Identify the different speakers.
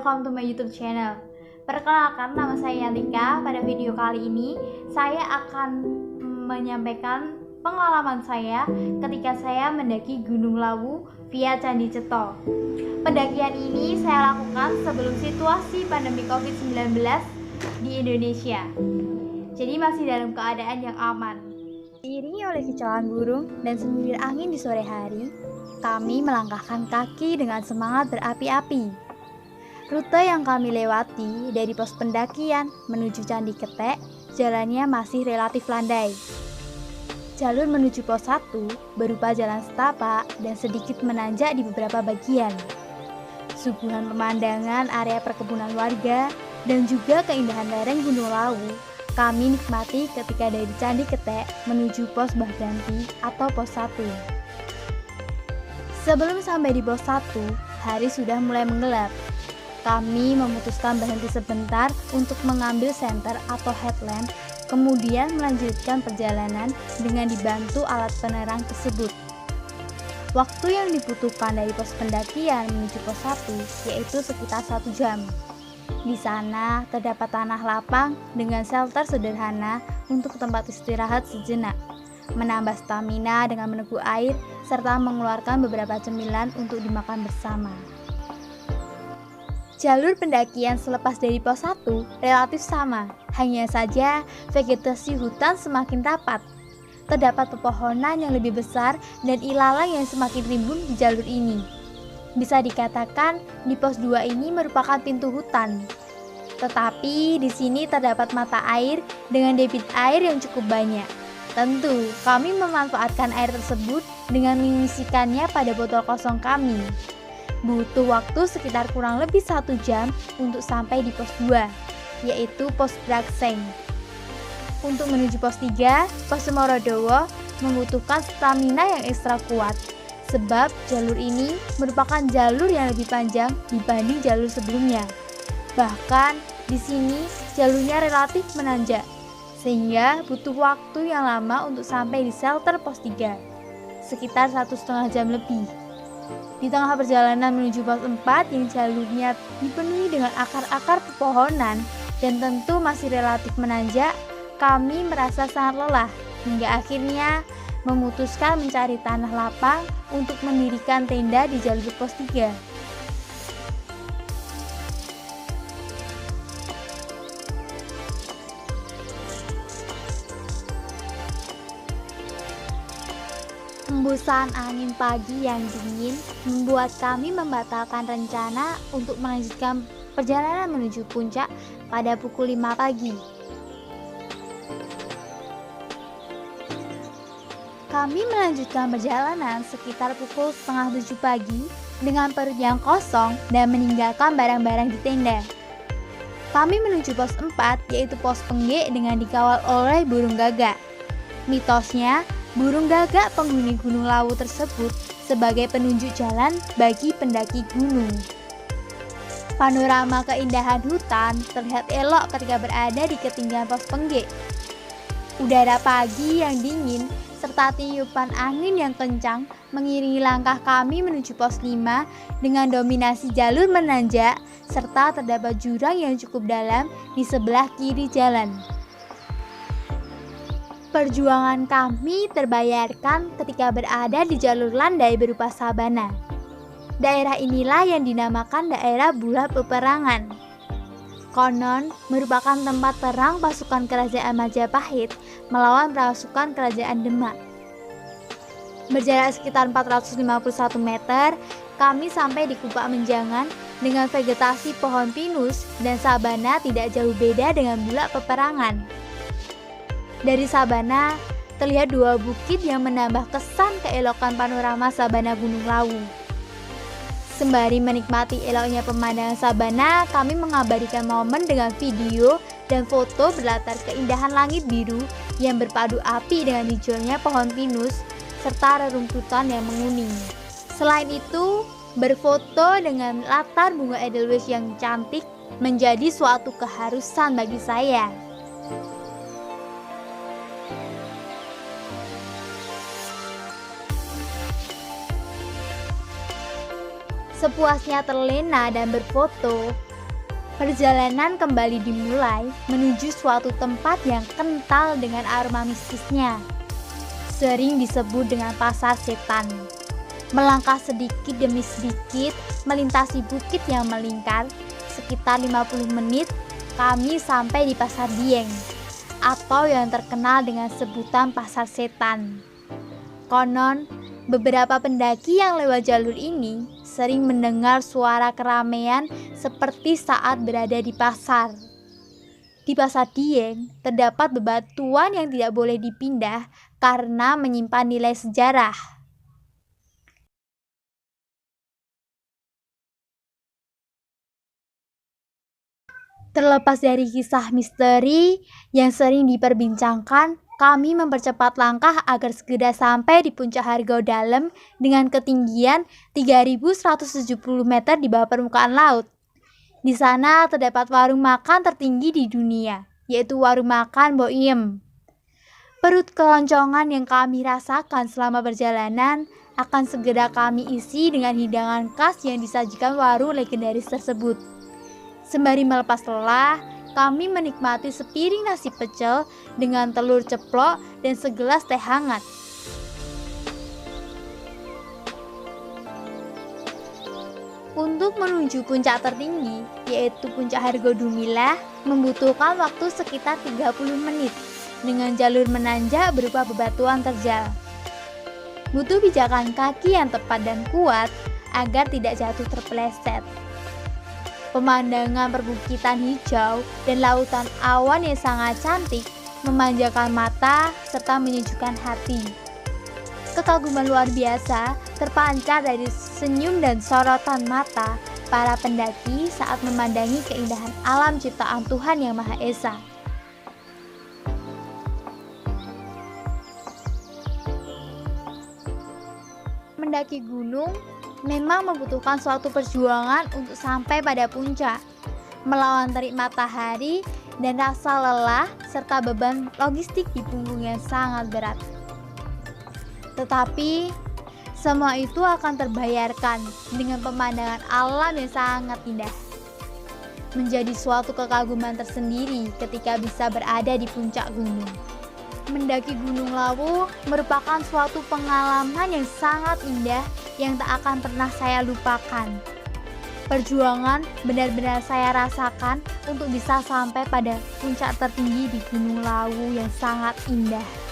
Speaker 1: welcome to my YouTube channel. Perkenalkan, nama saya Yantika. Pada video kali ini saya akan menyampaikan pengalaman saya ketika saya mendaki Gunung Lawu via Candi Ceto. Pendakian ini saya lakukan sebelum situasi pandemi COVID-19 di Indonesia. Jadi masih dalam keadaan yang aman. Diiringi oleh kicauan burung dan semilir angin di sore hari, kami melangkahkan kaki dengan semangat berapi-api. Rute yang kami lewati dari pos pendakian menuju Candi Ketek, jalannya masih relatif landai. Jalur menuju pos 1 berupa jalan setapak dan sedikit menanjak di beberapa bagian. Suguhan pemandangan area perkebunan warga dan juga keindahan lereng Gunung Lawu kami nikmati ketika dari Candi Ketek menuju pos Baganti atau pos 1. Sebelum sampai di pos 1, hari sudah mulai menggelap. Kami memutuskan berhenti sebentar untuk mengambil senter atau headlamp, kemudian melanjutkan perjalanan dengan dibantu alat penerang tersebut. Waktu yang dibutuhkan dari pos pendakian menuju pos 1 yaitu sekitar 1 jam. Di sana terdapat tanah lapang dengan shelter sederhana untuk tempat istirahat sejenak, menambah stamina dengan meneguk air, serta mengeluarkan beberapa cemilan untuk dimakan bersama. Jalur pendakian selepas dari pos 1 relatif sama, hanya saja vegetasi hutan semakin rapat. Terdapat pepohonan yang lebih besar dan ilalang yang semakin rimbun di jalur ini. Bisa dikatakan di pos 2 ini merupakan pintu hutan. Tetapi di sini terdapat mata air dengan debit air yang cukup banyak. Tentu, kami memanfaatkan air tersebut dengan mengisikannya pada botol kosong kami. Butuh waktu sekitar kurang lebih 1 jam untuk sampai di pos 2, yaitu pos Brakseng. Untuk menuju pos 3, pos Semorodowo membutuhkan stamina yang ekstra kuat, sebab jalur ini merupakan jalur yang lebih panjang dibanding jalur sebelumnya. Bahkan di sini jalurnya relatif menanjak, sehingga butuh waktu yang lama untuk sampai di shelter pos 3, sekitar 1,5 jam lebih. Di tengah perjalanan menuju pos 4 yang jalurnya dipenuhi dengan akar-akar pepohonan dan tentu masih relatif menanjak, kami merasa sangat lelah hingga akhirnya memutuskan mencari tanah lapang untuk mendirikan tenda di jalur pos 3. Hembusan angin pagi yang dingin membuat kami membatalkan rencana untuk melanjutkan perjalanan menuju puncak pada pukul 5 pagi. Kami melanjutkan perjalanan sekitar pukul 6:30 pagi dengan perut yang kosong dan meninggalkan barang-barang di tenda. Kami menuju pos 4 yaitu pos Penggek dengan dikawal oleh burung gagak. Mitosnya, burung gagak penghuni Gunung Lawu tersebut sebagai penunjuk jalan bagi pendaki gunung. Panorama keindahan hutan terlihat elok ketika berada di ketinggian pos Penggek. Udara pagi yang dingin serta tiupan angin yang kencang mengiringi langkah kami menuju pos 5 dengan dominasi jalur menanjak serta terdapat jurang yang cukup dalam di sebelah kiri jalan. Perjuangan kami terbayarkan ketika berada di jalur landai berupa sabana. Daerah inilah yang dinamakan daerah bulat peperangan. Konon merupakan tempat perang pasukan kerajaan Majapahit melawan pasukan kerajaan Demak. Berjarak sekitar 451 meter, kami sampai di Kupak Menjangan dengan vegetasi pohon pinus dan sabana tidak jauh beda dengan bulat peperangan. Dari sabana, terlihat 2 bukit yang menambah kesan keelokan panorama sabana Gunung Lawu. Sembari menikmati eloknya pemandangan sabana, kami mengabadikan momen dengan video dan foto berlatar keindahan langit biru yang berpadu api dengan hijaunya pohon pinus serta rerumputan yang menguning. Selain itu, berfoto dengan latar bunga edelweiss yang cantik menjadi suatu keharusan bagi saya. Sepuasnya terlena dan berfoto, Perjalanan kembali dimulai menuju suatu tempat yang kental dengan aroma mistisnya. Sering disebut dengan pasar setan. Melangkah sedikit demi sedikit melintasi bukit yang melingkar, sekitar 50 menit kami sampai di Pasar Dieng, atau yang terkenal dengan sebutan Pasar Setan. Konon, beberapa pendaki yang lewat jalur ini sering mendengar suara keramaian seperti saat berada di pasar. Di Pasar Dieng terdapat bebatuan yang tidak boleh dipindah karena menyimpan nilai sejarah. Terlepas dari kisah misteri yang sering diperbincangkan, kami mempercepat langkah agar segera sampai di puncak Hargo Dalem dengan ketinggian 3.170 meter di bawah permukaan laut. Di sana terdapat warung makan tertinggi di dunia, yaitu warung makan Boiem. Perut keloncongan yang kami rasakan selama perjalanan akan segera kami isi dengan hidangan khas yang disajikan warung legendaris tersebut. Sembari melepas lelah, kami menikmati sepiring nasi pecel dengan telur ceplok dan segelas teh hangat. Untuk menuju puncak tertinggi, yaitu puncak Hargo Dumilah, membutuhkan waktu sekitar 30 menit dengan jalur menanjak berupa bebatuan terjal. Butuh pijakan kaki yang tepat dan kuat agar tidak jatuh terpeleset. Pemandangan perbukitan hijau dan lautan awan yang sangat cantik memanjakan mata serta menyejukkan hati. Kekaguman luar biasa terpancar dari senyum dan sorotan mata para pendaki saat memandangi keindahan alam ciptaan Tuhan Yang Maha Esa. Mendaki gunung memang membutuhkan suatu perjuangan untuk sampai pada puncak, melawan terik matahari dan rasa lelah serta beban logistik di punggung yang sangat berat. Tetapi semua itu akan terbayarkan dengan pemandangan alam yang sangat indah. Menjadi suatu kekaguman tersendiri ketika bisa berada di puncak gunung. Mendaki Gunung Lawu merupakan suatu pengalaman yang sangat indah yang tak akan pernah saya lupakan. Perjuangan benar-benar saya rasakan untuk bisa sampai pada puncak tertinggi di Gunung Lawu yang sangat indah.